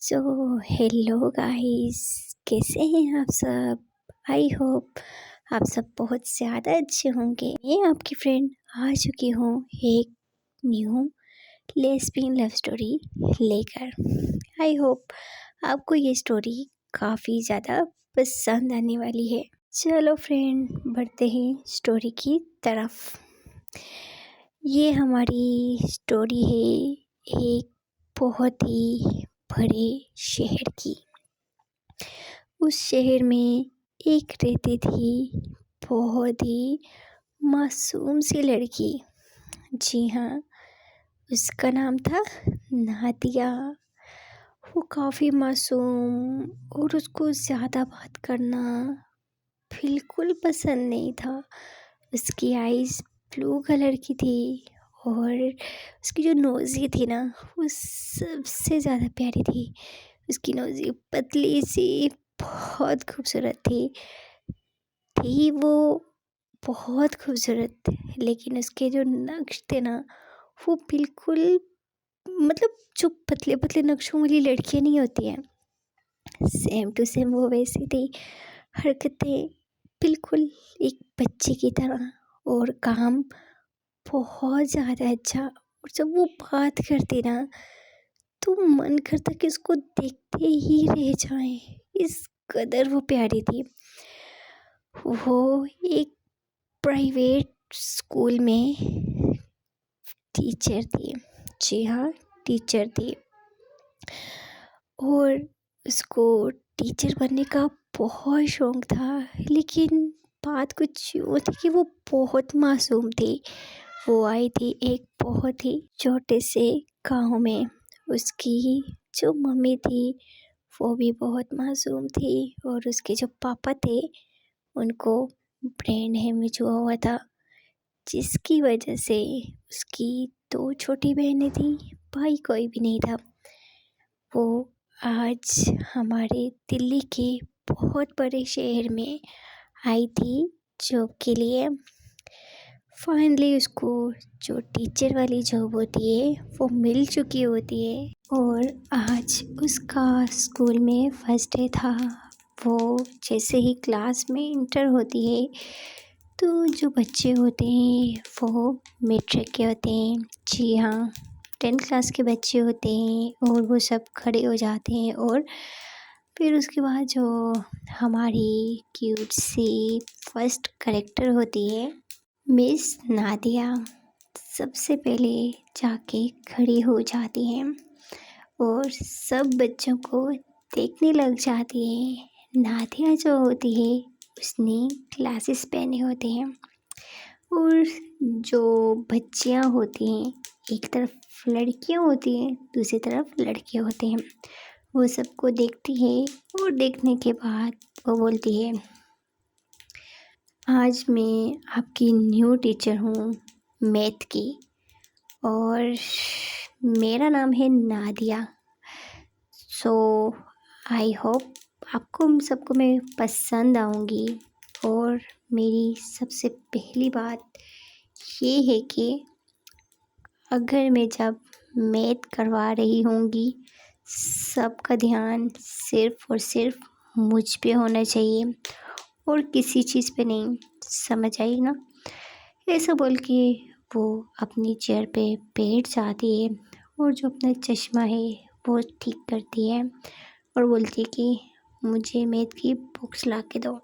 So hello guys, कैसे हैं आप सब। आई होप आप सब बहुत ज़्यादा अच्छे होंगे। मैं आपकी फ्रेंड आ चुकी हूँ एक न्यू लेस्बियन लव स्टोरी लेकर। आई होप आपको ये स्टोरी काफ़ी ज़्यादा पसंद आने वाली है। चलो फ्रेंड, बढ़ते हैं स्टोरी की तरफ। ये हमारी स्टोरी है एक बहुत ही बड़े शहर की। उस शहर में एक रहती थी बहुत ही मासूम सी लड़की। जी हाँ, उसका नाम था नादिया। वो काफ़ी मासूम और उसको ज़्यादा बात करना बिल्कुल पसंद नहीं था। उसकी आईज़ ब्लू कलर की थी और उसकी जो नोज़ी थी ना, वो सबसे ज़्यादा प्यारी थी। उसकी नोज़ी पतली सी बहुत खूबसूरत थी वो बहुत खूबसूरत। लेकिन उसके जो नक्श थे ना, वो बिल्कुल मतलब जो पतले पतले नक्शों वाली लड़कियाँ नहीं होती हैं, सेम टू सेम वो वैसी थी। हरकतें बिल्कुल एक बच्चे की तरह और काम बहुत ज़्यादा अच्छा। और जब वो बात करती ना, तो मन करता कि उसको देखते ही रह जाएं, इस कदर वो प्यारी थी। वो एक प्राइवेट स्कूल में टीचर थी। जी हाँ, टीचर थी। और उसको टीचर बनने का बहुत शौक था। लेकिन बात कुछ यूँ थी कि वो बहुत मासूम थी। वो आई थी एक बहुत ही छोटे से गांव में। उसकी जो मम्मी थी वो भी बहुत मासूम थी और उसके जो पापा थे उनको ब्रेन हेमरेज हुआ हुआ था, जिसकी वजह से उसकी दो छोटी बहनें थी, भाई कोई भी नहीं था। वो आज हमारे दिल्ली के बहुत बड़े शहर में आई थी जॉब के लिए। फाइनली उसको जो टीचर वाली जॉब होती है वो मिल चुकी होती है और आज उसका स्कूल में फर्स्ट डे था। वो जैसे ही क्लास में इंटर होती है, तो जो बच्चे होते हैं वो मैट्रिक के होते हैं। जी हाँ, 10th क्लास के बच्चे होते हैं और वो सब खड़े हो जाते हैं। और फिर उसके बाद जो हमारी क्यूट सी फर्स्ट करेक्टर होती है मिस नादिया, सबसे पहले जाके खड़ी हो जाती हैं और सब बच्चों को देखने लग जाती है। नादिया जो होती है उसने ग्लासेस पहने होते हैं और जो बच्चियां होती हैं, एक तरफ लड़कियां होती हैं, दूसरी तरफ लड़के होते हैं। वो सबको देखती है और देखने के बाद वो बोलती है, आज मैं आपकी न्यू टीचर हूँ मैथ की और मेरा नाम है नादिया। सो आई होप आपको सबको मैं पसंद आऊँगी। और मेरी सबसे पहली बात ये है कि अगर मैं जब मैथ करवा रही होंगी, सबका ध्यान सिर्फ़ और सिर्फ मुझ पे होना चाहिए और किसी चीज़ पे नहीं। समझ आई ना? ऐसा बोल के वो अपनी चेयर पे बैठ जाती है और जो अपना चश्मा है वो ठीक करती है और बोलती है कि मुझे मैथ की बुक्स ला के दो।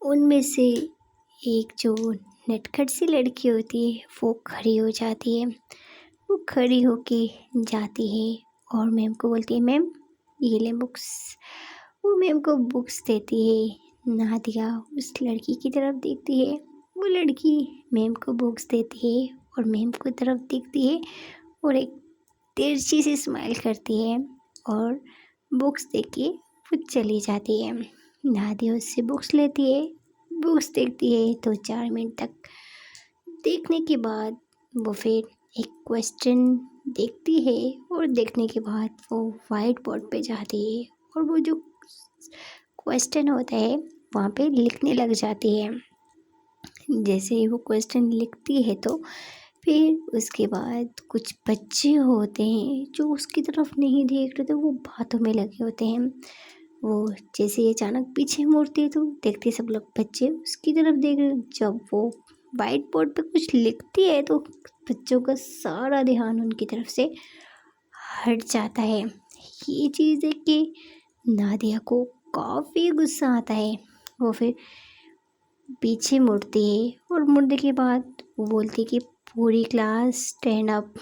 उनमें से एक जो नटखट सी लड़की होती है वो खड़ी हो जाती है। वो खड़ी होके जाती है और मैम को बोलती है, मैम ये ले बुक्स। वो मैम को बुक्स देती है। नादिया उस लड़की की तरफ देखती है। वो लड़की मैम को बुक्स देती है और मैम को तरफ देखती है और एक तिरछी सी स्माइल करती है और बुक्स देके वो चली जाती है। नादिया उससे बुक्स लेती है, बुक्स देखती है तो 4 मिनट तक देखने के बाद वो फिर एक क्वेश्चन देखती है और देखने के बाद वो वाइट बोर्ड पे जाती है और वो जो क्वेश्चन होता है वहाँ पे लिखने लग जाती है। जैसे ही वो क्वेश्चन लिखती है तो फिर उसके बाद कुछ बच्चे होते हैं जो उसकी तरफ नहीं देख रहे थे, वो बातों में लगे होते हैं। वो जैसे ही अचानक पीछे मुड़ती है तो देखते सब लोग बच्चे उसकी तरफ देख रहे हैं। जब वो वाइट बोर्ड पे कुछ लिखती है तो बच्चों का सारा ध्यान उनकी तरफ से हट जाता है। ये चीज़ देख के नादिया को काफ़ी गुस्सा आता है। वो फिर पीछे मुड़ती है और मुड़ने के बाद वो बोलती है कि पूरी क्लास स्टैंड अप,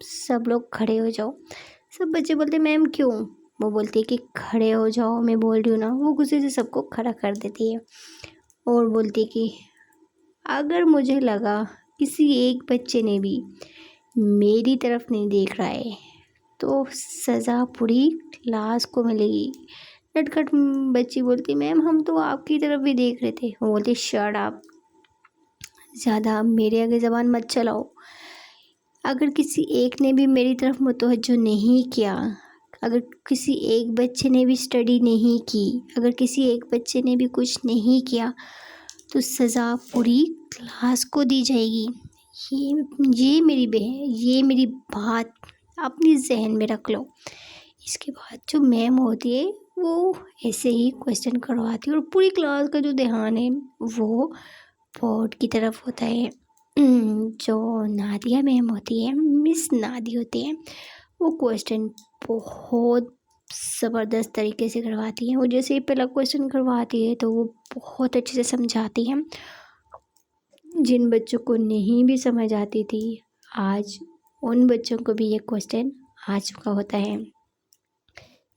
सब लोग खड़े हो जाओ। सब बच्चे बोलते मैम क्यों? वो बोलती है कि खड़े हो जाओ, मैं बोल रही हूँ ना। वो गुस्से से सबको खड़ा कर देती है और बोलती है कि अगर मुझे लगा किसी एक बच्चे ने भी मेरी तरफ नहीं देख रहा है तो सज़ा पूरी क्लास को मिलेगी। नटखट बच्ची बोलती मैम हम तो आपकी तरफ भी देख रहे थे। वो बोलती शट अप, ज़्यादा मेरे आगे ज़बान मत चलाओ। अगर किसी एक ने भी मेरी तरफ मुतवज्जो नहीं किया, अगर किसी एक बच्चे ने भी स्टडी नहीं की, अगर किसी एक बच्चे ने भी कुछ नहीं किया तो सज़ा पूरी क्लास को दी जाएगी। ये मेरी बात अपनी जहन में रख लो। इसके बाद जो मैम होती है वो ऐसे ही क्वेश्चन करवाती है और पूरी क्लास का जो ध्यान है वो बोर्ड की तरफ होता है। जो नादिया मैम होती है, मिस नादी होती है, वो क्वेश्चन बहुत ज़बरदस्त तरीके से करवाती हैं। वो जैसे ही पहला क्वेश्चन करवाती है तो वो बहुत अच्छे से समझाती हैं। जिन बच्चों को नहीं भी समझ आती थी, आज उन बच्चों को भी ये क्वेश्चन आ चुका होता है।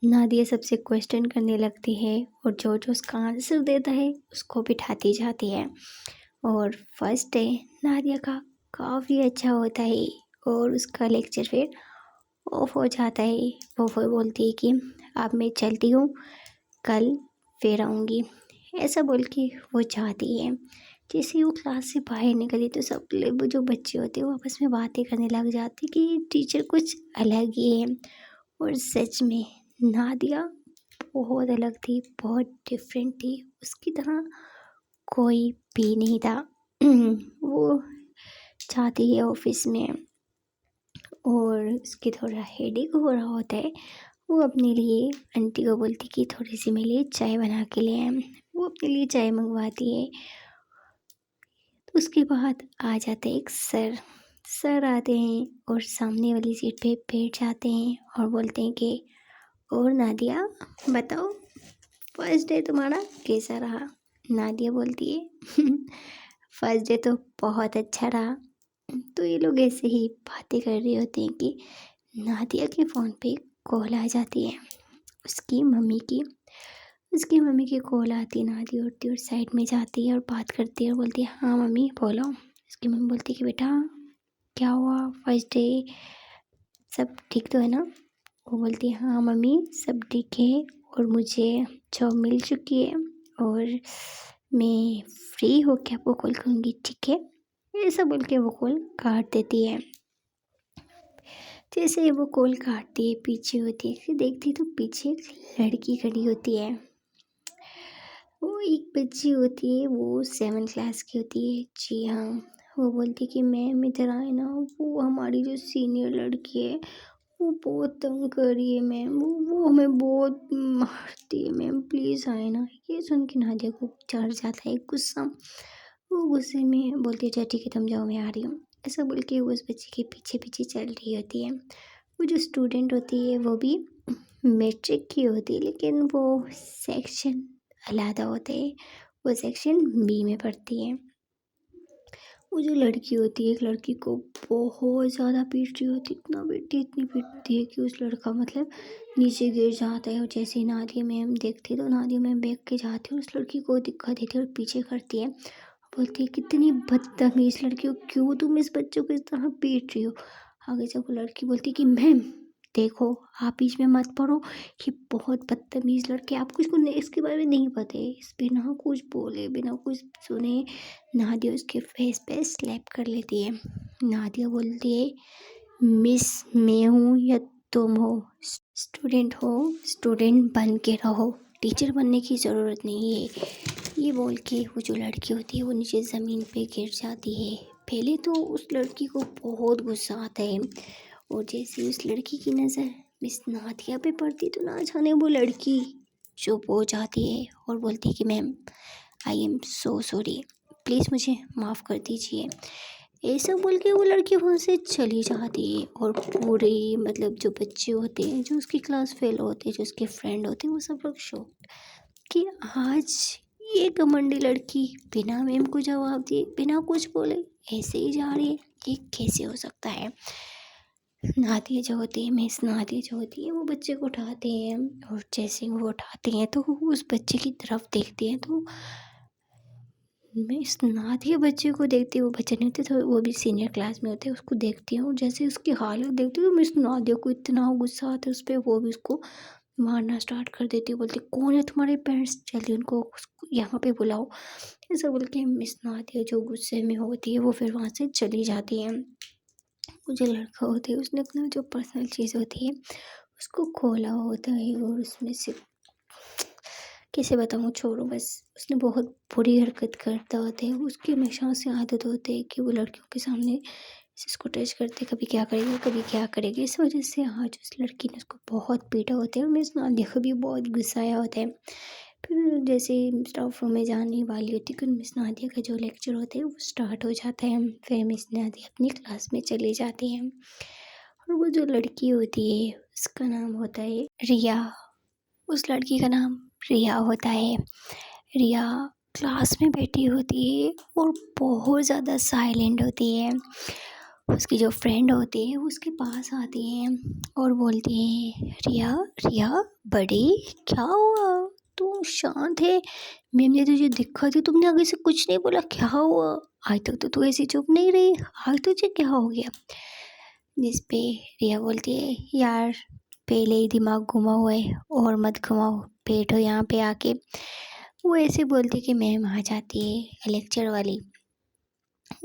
नादिया सबसे क्वेश्चन करने लगती है और जो जो उसका आंसर देता है उसको बिठाती जाती है। और फर्स्ट डे नादिया का काफ़ी अच्छा होता है और उसका लेक्चर फिर ऑफ हो जाता है। वो फिर बोलती है कि अब मैं चलती हूँ, कल फिर आऊँगी। ऐसा बोल के वो जाती है। जैसे ही वो क्लास से बाहर निकली तो सब लोग जो बच्चे होते हैं वो आपस में बातें करने लग जाते कि टीचर कुछ अलग ही है। और सच में नादिया बहुत अलग थी, बहुत डिफरेंट थी। उसकी तरह कोई भी नहीं था। वो जाती है ऑफिस में और उसकी थोड़ा हेडेक हो रहा होता है। वो अपने लिए आंटी को बोलती कि थोड़ी सी मेरे लिए चाय बना के ले आए। वो अपने लिए चाय मंगवाती है। तो उसके बाद आ जाते एक सर आते हैं और सामने वाली सीट पे बैठ जाते हैं और बोलते हैं कि और नादिया बताओ फर्स्ट डे तुम्हारा कैसा रहा? नादिया बोलती है फर्स्ट डे तो बहुत अच्छा रहा। तो ये लोग ऐसे ही बातें कर रहे होते हैं कि नादिया के फ़ोन पे कॉल आ जाती है उसकी मम्मी की। उसकी मम्मी की कॉल आती है, नादिया उठती है और साइड में जाती है और बात करती है और बोलती है हाँ मम्मी बोलो। उसकी मम्मी बोलती है कि बेटा क्या हुआ, फर्स्ट डे सब ठीक तो है ना? वो बोलती है हाँ मम्मी सब ठीक है और मुझे जॉब मिल चुकी है और मैं फ्री होकर आपको कॉल करूँगी, ठीक है? ऐसा बोल के वो कॉल काट देती है। जैसे ही वो कॉल काटती है पीछे होती है, फिर देखती है तो पीछे एक लड़की खड़ी होती है। वो एक बच्ची होती है, वो 7 क्लास की होती है। जी हाँ, वो बोलती है कि मैम इधर आए ना, वो हमारी जो सीनियर लड़की है वो बहुत तंग कर रही है मैम, वो हमें बहुत मारती है मैम, प्लीज़ आए ना। ये सुन के नादिया को चढ़ जाता है गुस्सा। वो गुस्से में बोलती है अच्छा ठीक है तुम जाओ मैं आ रही हूँ। ऐसा बोल के वो उस बच्चे के पीछे पीछे चल रही होती है। वो जो स्टूडेंट होती है वो भी मैट्रिक की होती है लेकिन वो सेक्शन अलग होते हैं, वो सेक्शन बी में पढ़ती है। वो जो लड़की होती है एक लड़की को बहुत ज़्यादा पीट रही होती है, इतनी पीटती है कि उस लड़का मतलब नीचे गिर जाता है। और जैसे ही नादिया मैम देखती है तो नादिया मैम देख के जाती है उस लड़की को दिखा देती है और पीछे करती है। बोलती है कितनी बदतमीज़ लड़की हो, क्यों तुम इस बच्चे को इस तरह पीट रही हो? आगे जब वो लड़की बोलती है कि मैम देखो आप बीच में मत पड़ो, ये बहुत बदतमीज़ लड़की है, आपको इसके बारे में नहीं पता है। इस बिना कुछ बोले बिना कुछ सुने नादिया उसके फेस पे स्लैप कर लेती है। नादिया बोलती है मिस मैं हूँ या तुम हो, स्टूडेंट बन के रहो, टीचर बनने की ज़रूरत नहीं है। ये बोल के वो जो लड़की होती है वो नीचे ज़मीन पे गिर जाती है। पहले तो उस लड़की को बहुत गुस्सा आता है और जैसे ही उस लड़की की नज़र मिस नादिया पे पड़ती तो ना जाने वो लड़की चुप हो जाती है और बोलती है कि ma'am I am so sorry, please मुझे माफ़ कर दीजिए। ऐसा बोल के वो लड़की वहाँ से चली जाती है और पूरे मतलब जो बच्चे होते हैं जो उसकी क्लास फेल होते हैं जो उसके फ्रेंड होते हैं वो सब लोग शॉक कि आज ये घमंडी लड़की बिना मैम को जवाब दिए बिना कुछ बोले ऐसे ही जा रही है, ये कैसे हो सकता है। नादिया जो होती है मिस नादिया जो होती है वो बच्चे को उठाते हैं और जैसे वो उठाते हैं तो वो उस बच्चे की तरफ देखते हैं तो मिस नादिया बच्चे को देखती है, वो बच्चे नहीं थे तो वो भी सीनियर क्लास में होते हैं, उसको देखती हूँ जैसे उसकी हालत देखती हूँ मिस नादिया को इतना गुस्सा आता है उस पर, वो भी उसको मारना स्टार्ट कर देती है, बोलती कौन है तुम्हारे पेरेंट्स, जल्दी उनको यहाँ पे बुलाओ। ऐसा बोल के मिस नादिया जो गुस्से में होती है वो फिर वहाँ से चली जाती है। वो जो लड़का होता है उसने अपना जो पर्सनल चीज़ होती है उसको खोला होता है और उसमें से कैसे बताऊँ, छोड़ो बस, उसने बहुत बुरी हरकत करता होता है। उसकी हमेशा से आदत होती है कि वो लड़कियों के सामने इसको टच करते, कभी क्या करेगी कभी क्या करेगी। इस वजह से आज उस लड़की ने उसको बहुत पीटा होता है और मिस नादिया को भी बहुत गुस्सा आया होता है। फिर जैसे स्टाफ रूम में जाने वाली होती है कि मिस नादिया का जो लेक्चर होता है वो स्टार्ट हो जाता है। फिर मिस नादिया अपनी क्लास में चली जाती है और वो जो लड़की होती है उसका नाम होता है रिया। उस लड़की का नाम रिया होता है। रिया क्लास में बैठी होती है और बहुत ज़्यादा साइलेंट होती है। उसकी जो फ्रेंड होती है वो उसके पास आती है और बोलती है रिया रिया बड़ी क्या हुआ, तू शांत है, मैम ने तुझे दिखा थी, तुमने आगे से कुछ नहीं बोला, क्या हुआ, आज तक तो तू ऐसी चुप नहीं रही, आज तुझे क्या हो गया। जिस पे रिया बोलती है यार पहले ही दिमाग घुमा हुआ है और मत घुमाओ, बैठो यहाँ पे आके। वो ऐसे बोलती कि मैम आ जाती है लेक्चर वाली,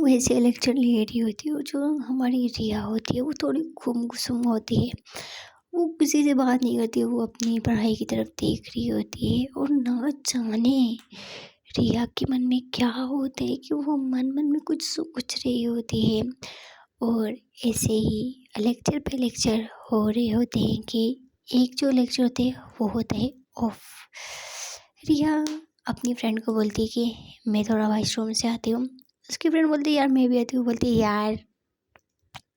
वो ऐसे लेक्चर ले रही होती है और जो हमारी रिया होती है वो थोड़ी गुमसुम होती है, वो किसी से बात नहीं करती, वो अपनी पढ़ाई की तरफ देख रही होती है। और ना जाने रिया के मन में क्या होता है कि वो मन मन में कुछ सोच रही होती है। और ऐसे ही लेक्चर पे लेक्चर हो रहे होते हैं कि एक जो लेक्चर होते हैं वो होता है ऑफ। रिया अपनी फ्रेंड को बोलती है कि मैं थोड़ा वॉशरूम से आती हूँ। उसकी फ्रेंड बोलती है यार मैं भी आती हूँ, बोलती है यार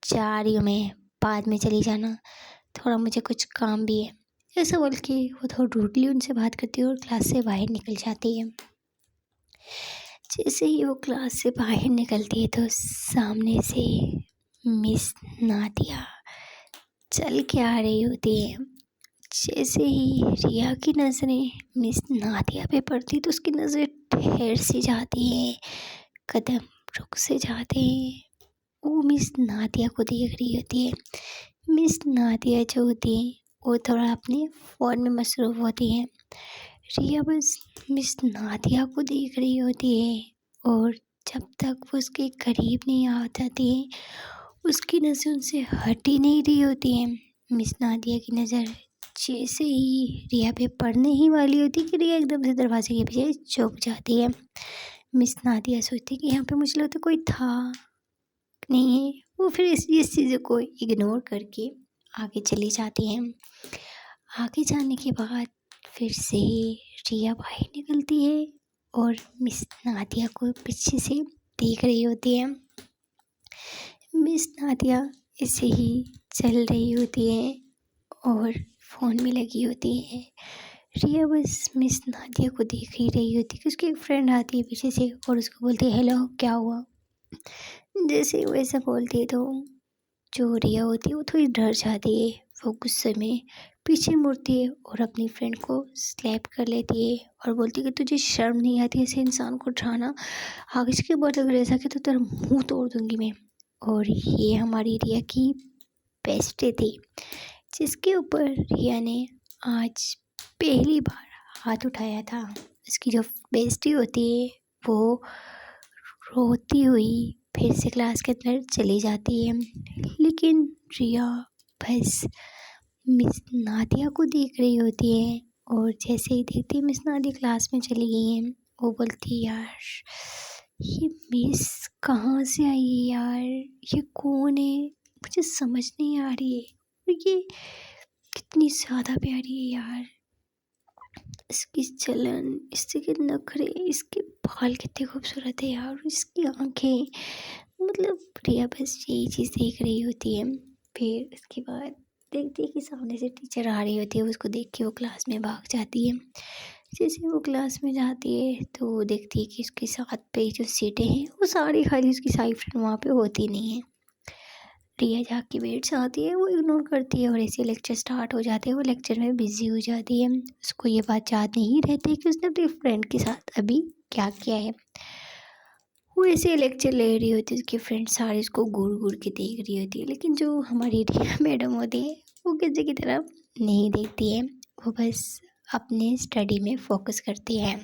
जा रही हूँ मैं, बाद में चली जाना, थोड़ा मुझे कुछ काम भी है। ऐसा बोल के वो थोड़ा रूडली उनसे बात करती है और क्लास से बाहर निकल जाती है। जैसे ही वो क्लास से बाहर निकलती है तो सामने से मिस नादिया चल के आ रही होती है। जैसे ही रिया की नज़रें मिस नादिया पे पड़ती तो उसकी नज़र ठहर सी जाती है, कदम रुक से जाते हैं। वो मिस नादिया को देख रही होती है। मिस नादिया जो होती है वो थोड़ा अपने फ़ोन में मसरूफ़ होती है। रिया बस मिस नादिया को देख रही होती है और जब तक वो उसके करीब नहीं आ जाती है उसकी नज़र उनसे हट ही नहीं रही होती है। मिस नादिया की नज़र जैसे ही रिया पे पड़ने ही वाली होती है कि रिया एकदम से दरवाजे के पीछे छुप जाती है। मिस नादिया सोचती है कि यहाँ पे मुझे लगता कोई था नहीं है, वो फिर इस चीज़ों को इग्नोर करके आगे चली जाती हैं। आगे जाने के बाद फिर से रिया बाहर निकलती है और मिस नादिया को पीछे से देख रही होती है। मिस नादिया ऐसे ही चल रही होती है और फ़ोन में लगी होती है। रिया बस मिस नादिया को देख ही रही होती है कि उसकी एक फ्रेंड आती है पीछे से और उसको बोलती है हेलो क्या हुआ। जैसे ही वो ऐसा बोलती है तो जो रिया होती है वो थोड़ी डर जाती है, वो गुस्से में पीछे मुड़ती है और अपनी फ्रेंड को स्लैप कर लेती है और बोलती है कि तुझे शर्म नहीं आती ऐसे इंसान को उठाना, आगे के बाद अगर ऐसा किया तो तेरा मुंह तोड़ दूंगी मैं। और ये हमारी रिया की बेस्टी थी जिसके ऊपर रिया ने आज पहली बार हाथ उठाया था। उसकी जो बेस्टी होती है वो रोती हुई फिर से क्लास के अंदर चली जाती है, लेकिन रिया बस मिस नादिया को देख रही होती है और जैसे ही देखती है मिस नादिया क्लास में चली गई है वो बोलती है यार ये मिस कहाँ से आई है यार? ये कौन है? मुझे समझ नहीं आ रही है। और ये कितनी ज़्यादा प्यारी है यार। इसकी चलन, इसके नखरे, इसके बाल कितने खूबसूरत है यार, इसकी आंखें। मतलब प्रिया बस यही चीज़ देख रही होती है। फिर उसके बाद देखती है कि सामने से टीचर आ रही होती है, उसको देख के वो क्लास में भाग जाती है। जैसे वो क्लास में जाती है तो वो देखती है कि उसके साथ पे जो सीटें हैं वो सारी खाली, उसकी सारी फ्रेंड वहाँ पे होती नहीं है। रिया जाके बैठ जाती है, वो इग्नोर करती है और ऐसे लेक्चर स्टार्ट हो जाते हैं। वो लेक्चर में बिजी हो जाती है। उसको ये बात याद नहीं रहती कि उसने अपनी फ्रेंड के साथ अभी क्या किया है। वो ऐसे लेक्चर ले रही होती है, उसकी फ्रेंड सारी उसको घूर घूर के देख रही होती है, लेकिन जो हमारी रिया मैडम होती है वो किसी की तरफ नहीं देखती है। वो बस अपने स्टडी में फोकस करती है।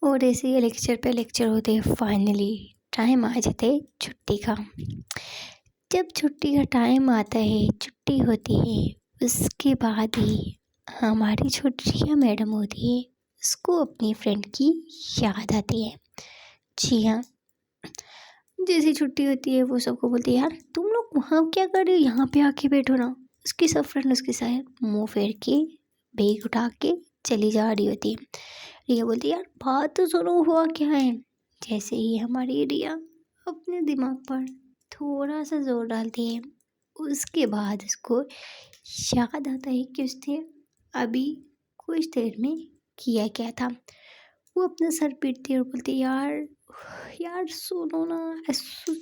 और ऐसे ही लेक्चर पे लेक्चर होते हैं। फाइनली टाइम आ जाता है छुट्टी का। जब छुट्टी का टाइम आता है, छुट्टी होती है, उसके बाद ही हमारी जो रिया मैडम होती है उसको अपनी फ्रेंड की याद आती है। जी हाँ, जैसी छुट्टी होती है वो सबको बोलती है, यार तुम लोग वहाँ क्या कर रहे हो, यहाँ पे आके बैठो ना। उसकी सब फ्रेंड उसके साथ मुंह फेर के बैग उठा के चली जा रही होती है। रिया बोलती है, यार बात तो सुनो, हुआ क्या है। जैसे ही हमारी रिया अपने दिमाग पर थोड़ा सा जोर डालती है, उसके बाद उसको याद आता है कि उसने अभी कुछ देर में किया क्या था। वो अपना सर पीटती है और बोलती है, यार यार सुनो ना,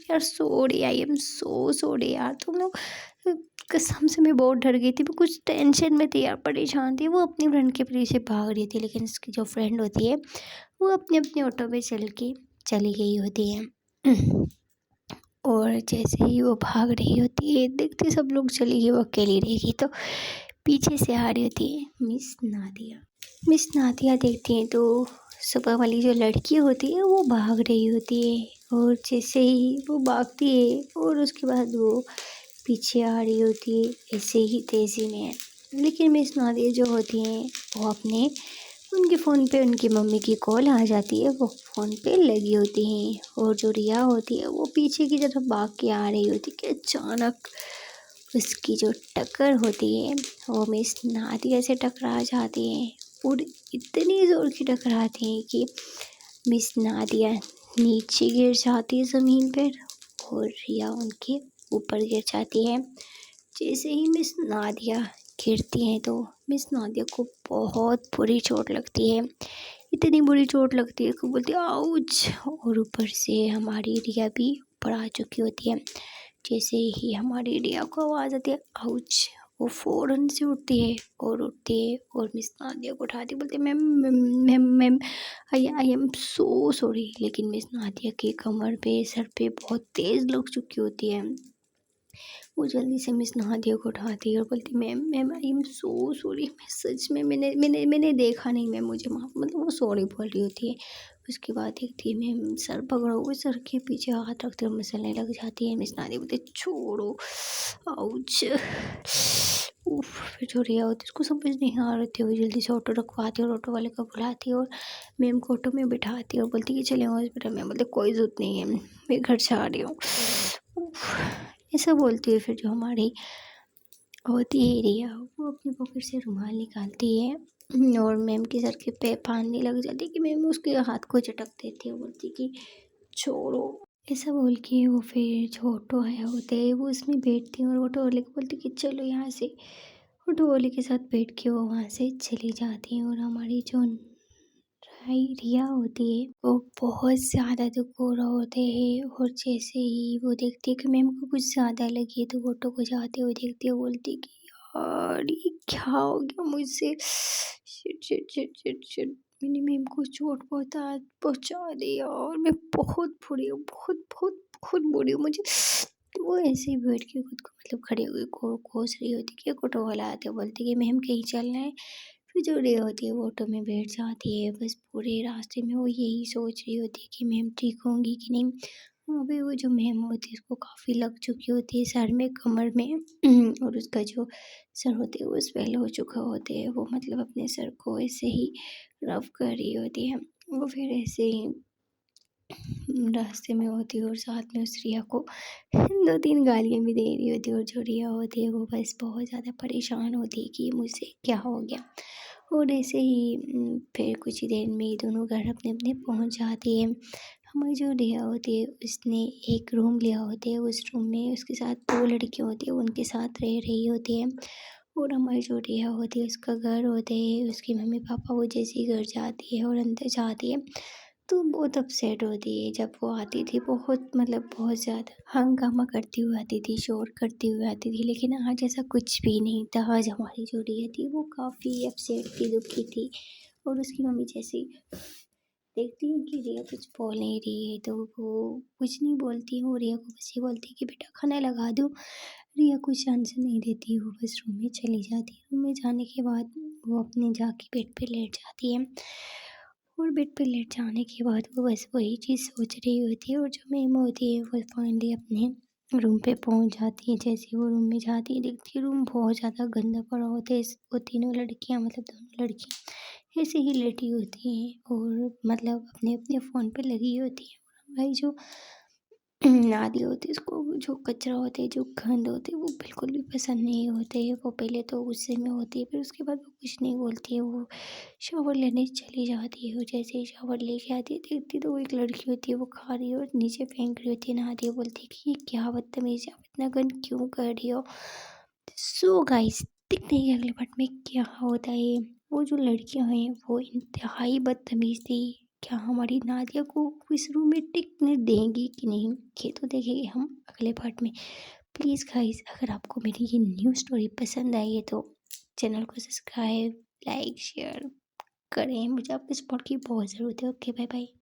यार sorry, I am so sorry यार। तुम लोग, कसम से मैं बहुत डर गई थी, मैं कुछ टेंशन में थी यार, परेशान थी। वो अपनी फ्रेंड के पीछे भाग रही थी, लेकिन उसकी जो फ्रेंड होती है वो अपने अपने ऑटो में चल के चली गई होती है। और जैसे ही वो भाग रही होती है, देखते सब लोग चली गई, वो अकेली रहेगी, तो पीछे से आ रही होती है मिस नादिया। मिस नादिया देखती हैं तो सुबह वाली जो लड़की होती है वो भाग रही होती है। और जैसे ही वो भागती है और उसके बाद वो पीछे आ रही होती है ऐसे ही तेज़ी में। लेकिन मिस नादिया जो होती हैं वो अपने, उनके फ़ोन पे उनकी मम्मी की कॉल आ जाती है, वो फ़ोन पे लगी होती हैं। और जो रिया होती है वो पीछे की तरफ भाग के आ रही होती है कि अचानक उसकी जो टक्कर होती है वो मिस नादिया से टकरा जाती है। और इतनी ज़ोर की टकराती है कि मिस नादिया नीचे गिर जाती है ज़मीन पर और रिया उनके ऊपर गिर जाती है। जैसे ही मिस नादिया गिरती हैं तो मिस नादिया को बहुत बुरी चोट लगती है। इतनी बुरी चोट लगती है कि बोलती है आउच। और ऊपर से हमारी रिया भी ऊपर आ चुकी होती है। जैसे ही हमारी रिया को आवाज़ आती है आउच, वो फ़ौरन से उठती है और उठती है और मिस नादिया को उठाती है, बोलती है ma'am ma'am ma'am ma'am, I I am so sorry. लेकिन मिस नादिया की कमर पे, सर पे बहुत तेज़ लग चुकी होती है। वो जल्दी से मिस नादिया को उठाती है और बोलती, ma'am ma'am I am so sorry, मैं सच में मैंने मैंने मैंने देखा नहीं मैम, मुझे माफ़, मतलब वो सॉरी बोल रही होती है। उसके बाद देखती है मैम सर पकड़ो, वो सर के पीछे हाथ रखते हुए मसलने लग जाती है। मिस नादिया बोलती छोड़ो, आउच। उफ। फिर जो रिया होती है उसको समझ नहीं आ रही थी, वो जल्दी से ऑटो रखवाती है और ऑटो वाले को बुलाती है और मैम को ऑटो में बिठाती है और बोलती है कि चले हॉस्पिटल में। बोलते कोई ज़रूरत नहीं है, मैं घर से आ रही हूँ। उफ। ऐसा बोलती है। फिर जो हमारी होती है रिया, वो अपनी पॉकेट से रुमाल निकालती है और मैम के सर के पे बांधने लग जाती है कि मैम उसके हाथ को झटक देती है, बोलती कि छोड़ो। ऐसा बोल के वो फिर जो ऑटो आया होता है वो उसमें बैठती है और ऑटो वाले को बोलती कि चलो यहाँ से। ऑटो वाले के साथ बैठ के वो वहाँ से चली जाती हैं। और हमारी जो राई रिया होती है वो बहुत ज़्यादा दुख हो रहा होते हैं। और जैसे ही वो देखती है कि मैम को कुछ ज़्यादा लगी है तो वो ऑटो को जाते हुए देखती है, बोलती है कि यार ये क्या हो गया मुझसे, shit shit shit shit shit, मैंने मैम को चोट पहुँचा दी और मैं बहुत बुरी हूँ, बहुत बहुत बहुत बुरी हूँ मुझे। तो वो ऐसे ही बैठ के खुद को, मतलब खड़ी होकर कोस रही होती कि एक ऑटो वाला आते बोलती कि मैम कहीं चलना है। फिर जो रिया होती है वो ऑटो में बैठ जाती है। बस पूरे रास्ते में वो यही सोच रही होती है कि मैम ठीक होंगी कि नहीं। वहाँ पे वो जो मैम होती है उसको काफ़ी लग चुकी होती है सर में, कमर में। और उसका जो सर होते है वो स्वेल हो चुका होते है। वो मतलब अपने सर को ऐसे ही रफ कर रही होती है। वो फिर ऐसे ही रास्ते में होती है और साथ में उस रिया को 2-3 गालियाँ भी दे रही होती है और जो रिया होती है वो बस बहुत ज़्यादा परेशान होती है कि मुझसे क्या हो गया। और ऐसे ही फिर कुछ ही देर में दोनों घर अपने-अपने पहुँच जाती है। हमारी जो रिया होती है उसने एक रूम लिया होता है, उस रूम में उसके साथ 2 लड़कियाँ होती हैं, वो उनके साथ रह रही होती है। और हमारी जो रिया होती है उसका घर होता है, उसके मम्मी-पापा वो जैसे ही घर जाती है और अंदर जाती है तो बहुत अपसेट होती है। जब वो आती थी बहुत मतलब बहुत ज़्यादा हंगामा करती हुई आती थी, शोर करती हुई आती थी, लेकिन आज ऐसा कुछ भी नहीं था। आज हमारी जो रिया थी वो काफ़ी अपसेट थी, दुखी थी। और उसकी मम्मी जैसे ही देखती है कि रिया कुछ बोल नहीं रही है तो वो कुछ नहीं बोलती है, वो रिया को बस ये बोलती है कि बेटा खाना लगा दो। रिया कुछ आंसर नहीं देती, वो बस रूम में चली जाती है। रूम में जाने के बाद वो अपने जाके बेड पे लेट जाती है और बेड पे लेट जाने के बाद वो बस वही चीज़ सोच रही होती है। और जो मैम होती है वो फाइनली अपने रूम पे पहुंच जाती है। जैसे ही वो रूम में जाती है देखती है रूम बहुत ज़्यादा गंदा पड़ा होता है। वो तीनों लड़कियां मतलब दोनों लड़कियां ऐसे ही लेटी होती हैं और मतलब अपने अपने फ़ोन पे लगी होती हैं। भाई जो नादी होती है उसको जो कचरा होता है, जो गंद होते है वो बिल्कुल भी पसंद नहीं होते है। वो पहले तो गुस्से में होती है, फिर उसके बाद वो कुछ नहीं बोलती है, वो शावर लेने चली जाती है। और जैसे ही शावर लेके आती है देखती तो वो एक लड़की होती है वो खा रही है और नीचे फेंक रही होती है, नहा है, बोलती है कि ये क्या बदतमीज़ी है, आप इतना गंद क्यों कर रही हो। सो गाइस देखते हैं कि अगले पार्ट में क्या होता है। वो जो लड़कियां हैं वो इंतहाई बदतमीज़ थी। क्या हमारी नादिया को इस रूम में टिकने देंगी कि नहीं, ये तो देखेंगे हम अगले पार्ट में। प्लीज़ गाइस अगर आपको मेरी ये न्यू स्टोरी पसंद आई है तो चैनल को सब्सक्राइब, लाइक, शेयर करें। मुझे आपके सपोर्ट की बहुत ज़रूरत है। Okay bye bye.